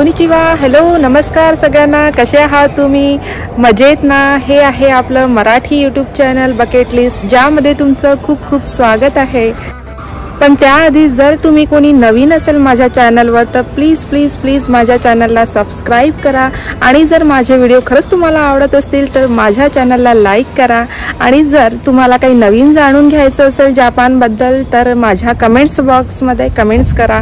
Konnichiwa, hello, नमस्कार सगळ्यांना. कसे आहात तुम्ही? मजेत ना? हे आहे आपलं Marathi YouTube channel bucket list, ज्यामध्ये तुमचं खूप खूप स्वागत आहे. पण त्याआधी जर तुम्ही कोणी नवीन असेल माझ्या चॅनलवर तर प्लीज प्लीज प्लीज माझ्या चॅनलला सबस्क्राईब करा. आणि जर माझे व्हिडिओ खरंच तुम्हाला आवडत असतील तर माझ्या चॅनलला लाईक करा. आणि जर तुम्हाला काही नवीन जाणून घ्यायचं असेल जपानबद्दल तर माझ्या कमेंट्स बॉक्समध्ये कमेंट्स करा.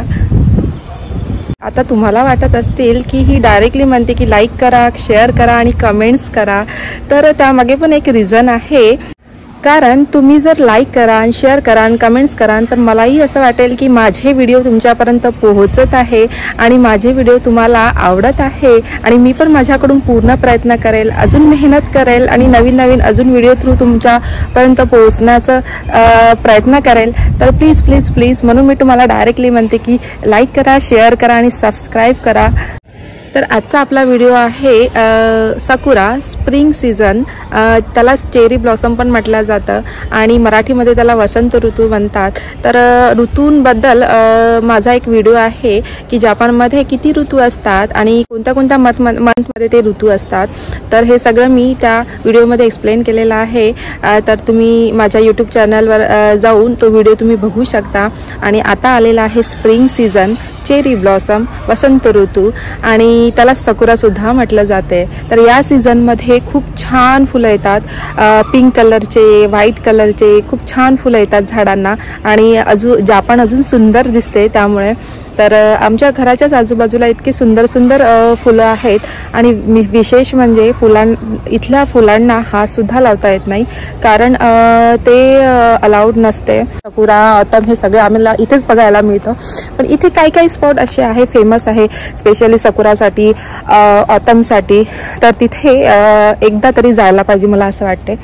आता तुम्हाला वाटत असतील की ही डायरेक्टली म्हणते की लाईक करा, शेअर करा आणि कमेंट्स करा. तर त्यामागे पण एक रिझन आहे. कारण तुम्ही जर लाईक करा आणि शेअर करा आणि कमेंट्स करा तर मलाही असं वाटेल की माझे व्हिडिओ तुमच्यापर्यंत पोहोचत आहे आणि माझे व्हिडिओ तुम्हाला आवडत आहे. आणि मी पण माझ्याकडून पूर्ण प्रयत्न करेल, अजून मेहनत करेल आणि नवीन नवीन अजून व्हिडिओ थ्रू तुमच्यापर्यंत पोहोचण्याचा प्रयत्न करेल. तर प्लीज प्लीज प्लीज म्हणून मी तुम्हाला डायरेक्टली म्हणते की लाईक करा, शेअर करा आणि सबस्क्राईब करा. तर आजचा आपला व्हिडिओ आहे साकुरा स्प्रिंग सीझन. त्याला चेरी ब्लॉसम पण म्हटलं जातं आणि मराठीमध्ये त्याला वसंत ऋतू म्हणतात. तर ऋतूंबद्दल माझा एक व्हिडिओ आहे की जपानमध्ये किती ऋतू असतात आणि कोणत्या कोणत्या मंथमध्ये ते ऋतू असतात. तर हे सगळं मी त्या व्हिडिओमध्ये एक्सप्लेन केलेलं आहे. तर तुम्ही माझ्या यूट्यूब चॅनलवर जाऊन तो व्हिडिओ तुम्ही बघू शकता. आणि आता आलेला आहे स्प्रिंग सीझन, चेरी ब्लॉसम, वसंत ऋतू, आणि त्याला सकुरासुद्धा म्हटलं जाते. तर या सीझनमध्ये खूप छान फुलं येतात. पिंक कलरचे, व्हाईट कलरचे खूप छान फुलं येतात झाडांना आणि जापान अजून सुंदर दिसते त्यामुळे. तर आमच्या घराच्याच आजूबाजूला इतकी सुंदर सुंदर फुलं आहेत. आणि विशेष म्हणजे इथल्या फुलांना हात सुद्धा लावता येत नाही कारण ते अलाउड नसते. सकुरा, ऑटम हे सगळे आम्हाला इथेच बघायला मिळतं. पण इथे काही काही स्पॉट असे आहे फेमस आहे स्पेशली सकुरासाठी, ऑटमसाठी. तर तिथे एकदा तरी जायला पाहिजे मला असं वाटते.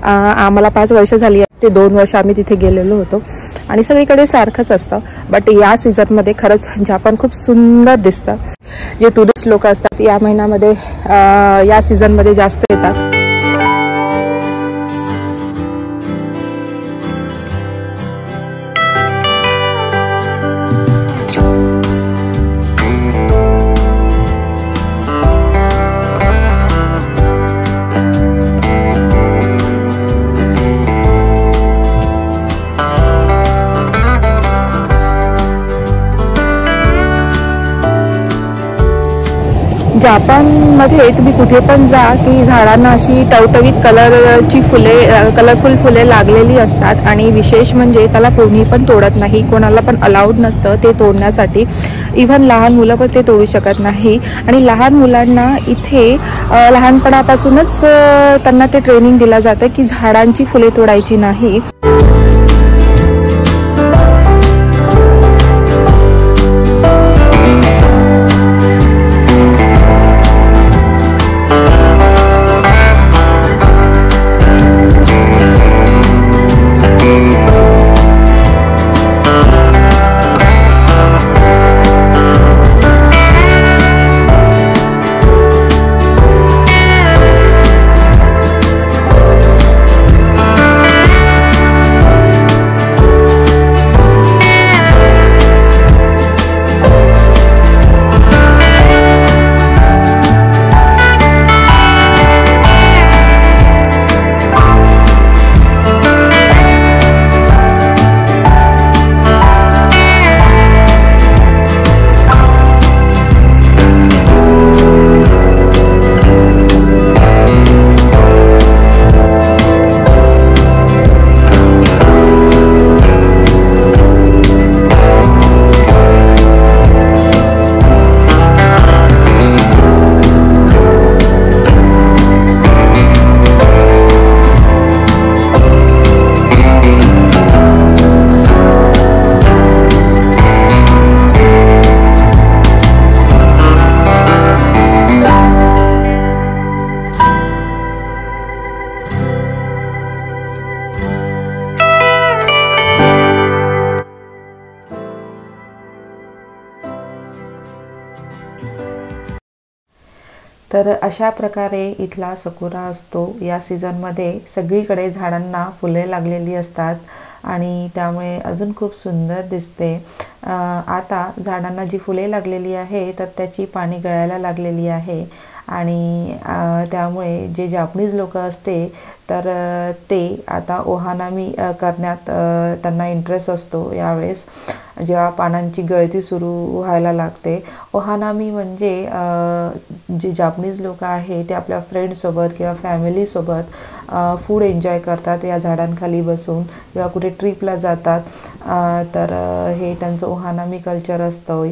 आम्हाला 5 वर्ष झाली, ते 2 वर्ष आम्ही तिथे गेलेलो होतो आणि सगळीकडे सारखंच असतं. बट या सीझनमध्ये खरंच जापान खूप सुंदर दिसतं. जे टुरिस्ट लोक असतात या महिन्यामध्ये या सीझनमध्ये जास्त येतात. जापानमध्ये तुम्ही कुठे पण जा की झाडांना अशी टवटवीत कलरफुल फुले लागलेली असतात. आणि विशेष म्हणजे त्याला कोणी पण तोडत नाही, कोणाला पण अलाउड नसतं ते तोडण्यासाठी. इव्हन लहान मुलं पण ते तोडू शकत नाही. आणि लहान मुलांना इथे लहानपणापासूनच त्यांना ते ट्रेनिंग दिलं जातं की झाडांची फुले तोडायची नाही. तर अशा प्रकारे इथला सकुरा असतो. या सीझनमध्ये सगळीकडे झाडांना फुले लागलेली असतात आणि त्यामुळे अजून खूप सुंदर दिसते. आता झाडांना जी फुले लागलेली आहे तर त्याची पाने गळायला लागलेली आहे आणि त्यामुळे जे जापनीज लोक असते तर ते आता ओहानामी करण्यात त्यांना इंटरेस्ट असतो। यावेळेस जेव्हा पानांची गळती सुरू व्हायला लागते, ओहानामी म्हणजे जे जापनीज लोक आहे ते आपल्या फ्रेंड्ससोबत किंवा फॅमिलीसोबत फूड एन्जॉय करतात या झाडांखाली बसून किंवा कुठे ट्रिपला जातात, तर हे त्यांचं ओहानामी कल्चर असतं।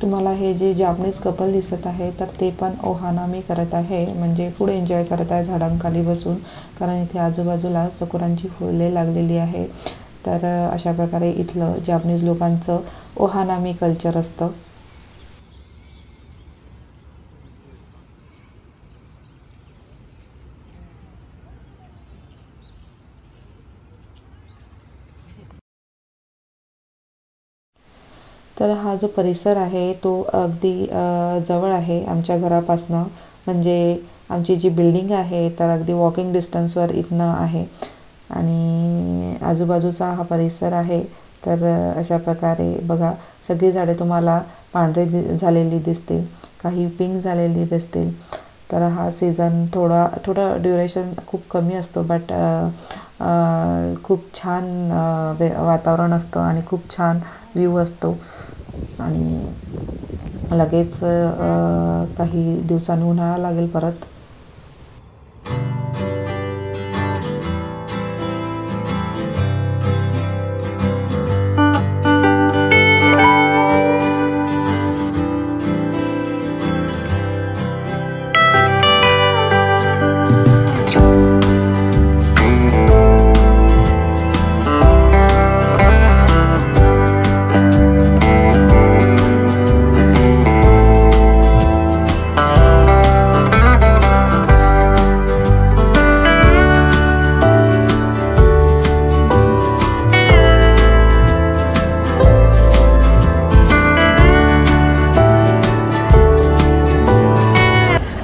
तुम्हाला हे जे जापनीज कपल दिसत आहे तर ते पण ओहानामी करत आहे, म्हणजे फूड एन्जॉय करत आहे झाडांखाली बसून, कारण इथे आजूबाजूला सकुरांची फुले लागलेली आहे। तर अशा प्रकारे इथलं जापनीज लोकांचं ओहानामी कल्चर असतं। तर हा जो परिसर आहे तो अगदी जवळ आहे आमच्या घरापासनं, म्हणजे आमची जी बिल्डिंग आहे तर अगदी वॉकिंग डिस्टन्सवर इथनं आहे आणि आजूबाजूचा हा परिसर आहे। तर अशा प्रकारे बघा, सगळी झाडे तुम्हाला पांढरी झालेली दिसतील, काही पिंक झालेली दिसतील। तर हा सीझन थोडा ड्युरेशन खूप कमी असतो, बट खूप छान वातावरण असतं आणि खूप छान व्ह्यू असतो आणि लगेच काही दिवसांनी उन्हाळा लागेल परत।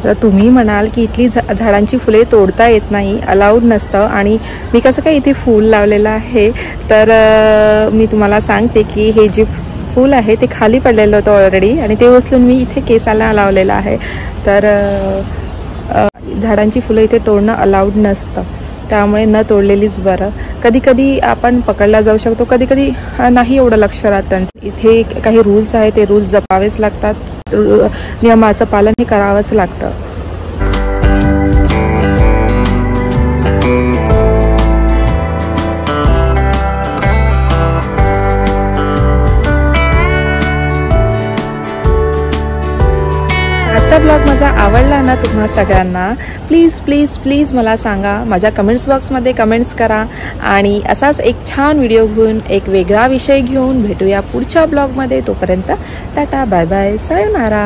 तर तुम्ही म्हणाल की इथली झाडांची फुले तोडता येत नाही, अलाउड नसतं, आणि मी कसं काय इथे फूल लावलेलं आहे, तर मी तुम्हाला सांगते की हे जे फूल आहे ते खाली पडलेलं होतं ऑलरेडी आणि ते उचलून मी इथे केसाला लावलेलं आहे। तर झाडांची फुलं इथे तोडणं अलाउड नसतं, त्यामुळे न तोडलेलीच बरं। कधी कधी आपण पकडला जाऊ शकतो, कधी कधी नाही एवढं लक्ष राहत त्यांचं। इथे काही रूल्स आहेत, ते रूल्स जपावेच लागतात, नियमाचं पालन हे करावंच लागतं। आजचा ब्लॉग माझा आवडला ना तुम्हा सगळ्यांना, प्लीज प्लीज प्लीज मला सांगा, माझ्या कमेंट्स बॉक्समध्ये कमेंट्स करा आणि असाच एक छान व्हिडिओ घेऊन, एक वेगळा विषय घेऊन भेटूया पुढच्या ब्लॉगमध्ये। तोपर्यंत टाटा, बाय बाय, सायोनारा।